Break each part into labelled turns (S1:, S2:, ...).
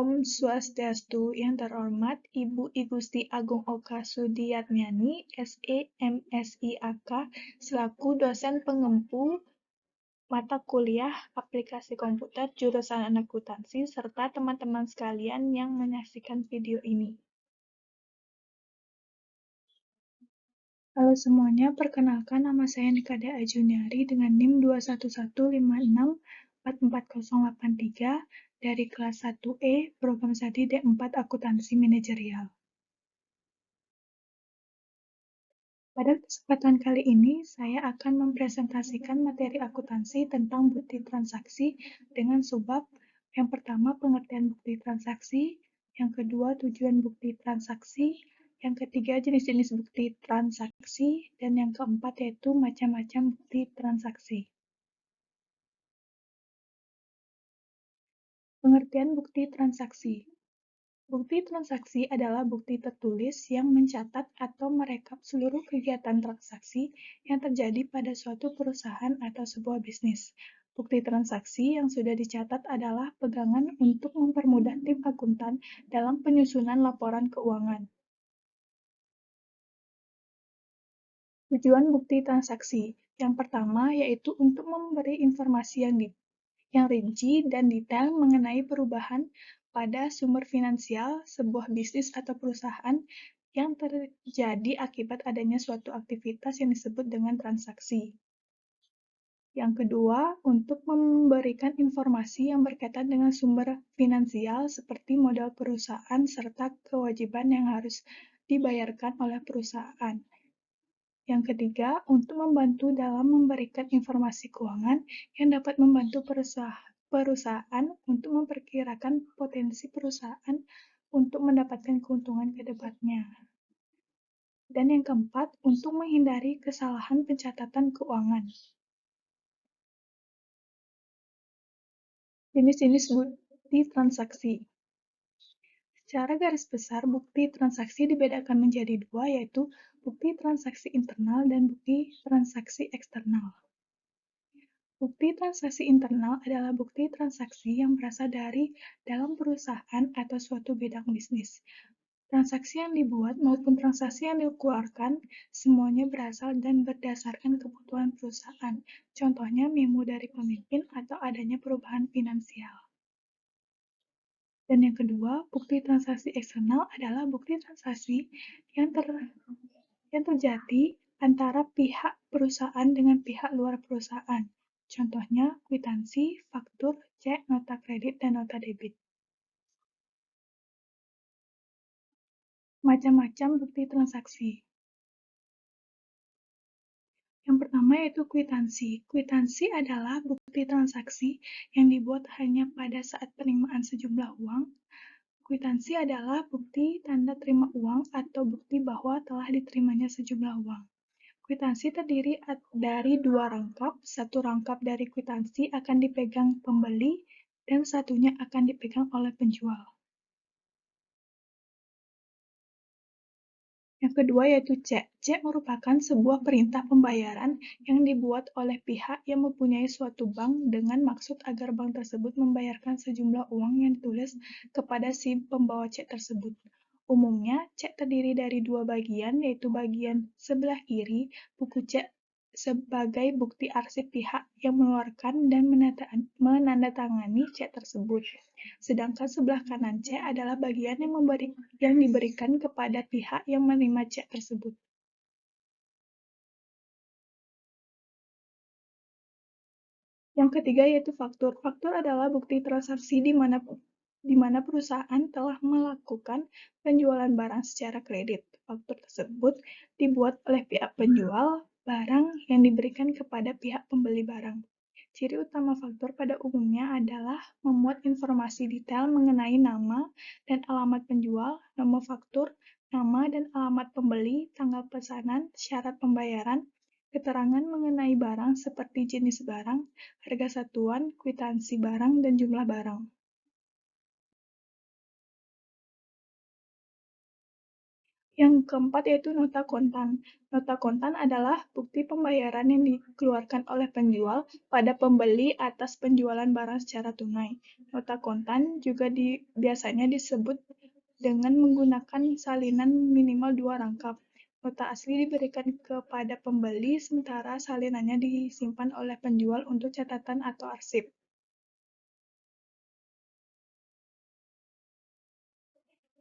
S1: Om Swastiastu, yang terhormat Ibu I Gusti Agung Oka Sudiatnyani, SE, MSI AK, selaku dosen pengempu mata kuliah Aplikasi Komputer jurusan Akuntansi, serta teman-teman sekalian yang menyaksikan video ini. Halo semuanya, perkenalkan nama saya Nikada Ajuniari dengan NIM 21156444083 dari kelas 1E, program studi D4 Akuntansi Manajerial. Pada kesempatan kali ini, saya akan mempresentasikan materi akuntansi tentang bukti transaksi dengan subbab yang pertama pengertian bukti transaksi, yang kedua tujuan bukti transaksi, yang ketiga jenis-jenis bukti transaksi, dan yang keempat yaitu macam-macam bukti transaksi. Pengertian bukti transaksi. Bukti transaksi adalah bukti tertulis yang mencatat atau merekap seluruh kegiatan transaksi yang terjadi pada suatu perusahaan atau sebuah bisnis. Bukti transaksi yang sudah dicatat adalah pegangan untuk mempermudah tim akuntan dalam penyusunan laporan keuangan. Tujuan bukti transaksi. Yang pertama yaitu untuk memberi informasi yang rinci dan detail mengenai perubahan pada sumber finansial sebuah bisnis atau perusahaan yang terjadi akibat adanya suatu aktivitas yang disebut dengan transaksi. Yang kedua, untuk memberikan informasi yang berkaitan dengan sumber finansial seperti modal perusahaan serta kewajiban yang harus dibayarkan oleh perusahaan. Yang ketiga, untuk membantu dalam memberikan informasi keuangan yang dapat membantu perusahaan untuk memperkirakan potensi perusahaan untuk mendapatkan keuntungan ke depannya. Dan yang keempat, untuk menghindari kesalahan pencatatan keuangan. Jenis-jenis bukti transaksi. Secara garis besar, bukti transaksi dibedakan menjadi dua, yaitu bukti transaksi internal dan bukti transaksi eksternal. Bukti transaksi internal adalah bukti transaksi yang berasal dari dalam perusahaan atau suatu bidang bisnis. Transaksi yang dibuat maupun transaksi yang dikeluarkan semuanya berasal dan berdasarkan kebutuhan perusahaan. Contohnya memo dari pemimpin atau adanya perubahan finansial. Dan yang kedua, bukti transaksi eksternal adalah bukti transaksi yang terjadi antara pihak perusahaan dengan pihak luar perusahaan. Contohnya, kwitansi, faktur, cek, nota kredit, dan nota debit. Macam-macam bukti transaksi. Yang pertama yaitu kwitansi. Kwitansi adalah bukti transaksi yang dibuat hanya pada saat penerimaan sejumlah uang. Kwitansi adalah bukti tanda terima uang atau bukti bahwa telah diterimanya sejumlah uang. Kwitansi terdiri dari dua rangkap. Satu rangkap dari kwitansi akan dipegang pembeli dan satunya akan dipegang oleh penjual. Yang kedua yaitu cek. Cek merupakan sebuah perintah pembayaran yang dibuat oleh pihak yang mempunyai suatu bank dengan maksud agar bank tersebut membayarkan sejumlah uang yang ditulis kepada si pembawa cek tersebut. Umumnya, cek terdiri dari dua bagian, yaitu bagian sebelah kiri, buku cek sebagai bukti arsip pihak yang mengeluarkan dan menandatangani cek tersebut. Sedangkan sebelah kanan cek adalah bagian yang diberikan kepada pihak yang menerima cek tersebut. Yang ketiga yaitu faktur. Faktur adalah bukti transaksi di mana perusahaan telah melakukan penjualan barang secara kredit. Faktur tersebut dibuat oleh pihak penjual barang yang diberikan kepada pihak pembeli barang. Ciri utama faktur pada umumnya adalah memuat informasi detail mengenai nama dan alamat penjual, nomor faktur, nama dan alamat pembeli, tanggal pesanan, syarat pembayaran, keterangan mengenai barang seperti jenis barang, harga satuan, kwitansi barang, dan jumlah barang. Yang keempat yaitu nota kontan. Nota kontan adalah bukti pembayaran yang dikeluarkan oleh penjual pada pembeli atas penjualan barang secara tunai. Nota kontan juga biasanya disebut dengan menggunakan salinan minimal 2 rangkap. Nota asli diberikan kepada pembeli, sementara salinannya disimpan oleh penjual untuk catatan atau arsip.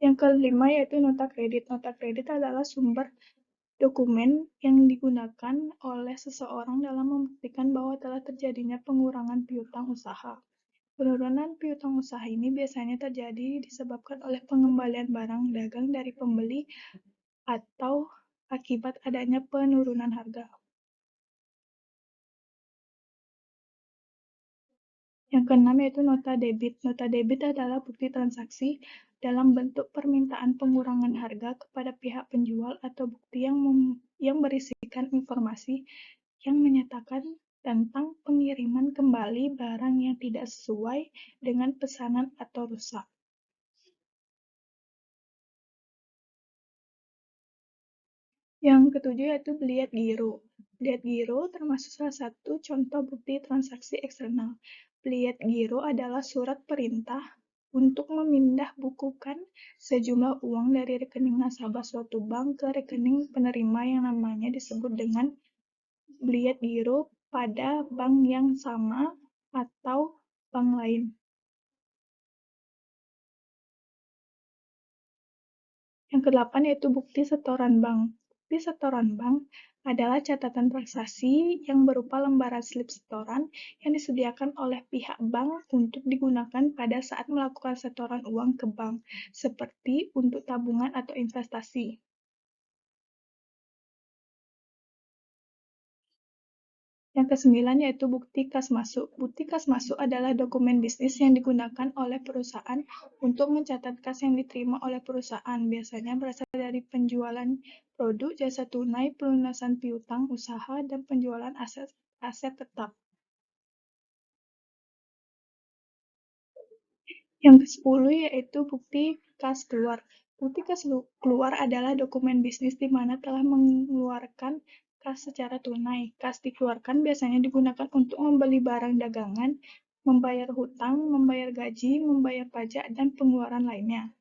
S1: Yang kelima yaitu nota kredit. Nota kredit adalah sumber dokumen yang digunakan oleh seseorang dalam membuktikan bahwa telah terjadinya pengurangan piutang usaha. Penurunan piutang usaha ini biasanya terjadi disebabkan oleh pengembalian barang dagang dari pembeli atau akibat adanya penurunan harga. Yang keenam yaitu nota debit. Nota debit adalah bukti transaksi dalam bentuk permintaan pengurangan harga kepada pihak penjual atau bukti yang berisikan informasi yang menyatakan tentang pengiriman kembali barang yang tidak sesuai dengan pesanan atau rusak. Yang ketujuh yaitu Bliat Giro. Bliat Giro termasuk salah satu contoh bukti transaksi eksternal. Bliat Giro adalah surat perintah untuk memindah bukukan sejumlah uang dari rekening nasabah suatu bank ke rekening penerima yang namanya disebut dengan Bliat Giro pada bank yang sama atau bank lain. Yang kedelapan yaitu bukti setoran bank. Bukti setoran bank adalah catatan transaksi yang berupa lembaran slip setoran yang disediakan oleh pihak bank untuk digunakan pada saat melakukan setoran uang ke bank, seperti untuk tabungan atau investasi. Yang kesembilan yaitu bukti kas masuk. Bukti kas masuk adalah dokumen bisnis yang digunakan oleh perusahaan untuk mencatat kas yang diterima oleh perusahaan, biasanya berasal dari penjualan produk, jasa tunai, pelunasan piutang usaha, dan penjualan aset tetap. Yang ke-10 yaitu bukti kas keluar. Bukti kas keluar adalah dokumen bisnis di mana telah mengeluarkan kas secara tunai. Kas dikeluarkan biasanya digunakan untuk membeli barang dagangan, membayar hutang, membayar gaji, membayar pajak, dan pengeluaran lainnya.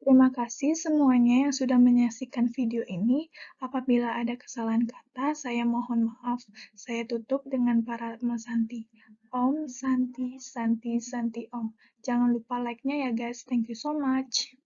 S1: Terima kasih semuanya yang sudah menyaksikan video ini. Apabila ada kesalahan kata, saya mohon maaf. Saya tutup dengan Paratma Santi. Om Santi Santi Santi Om. Jangan lupa like-nya ya guys. Thank you so much.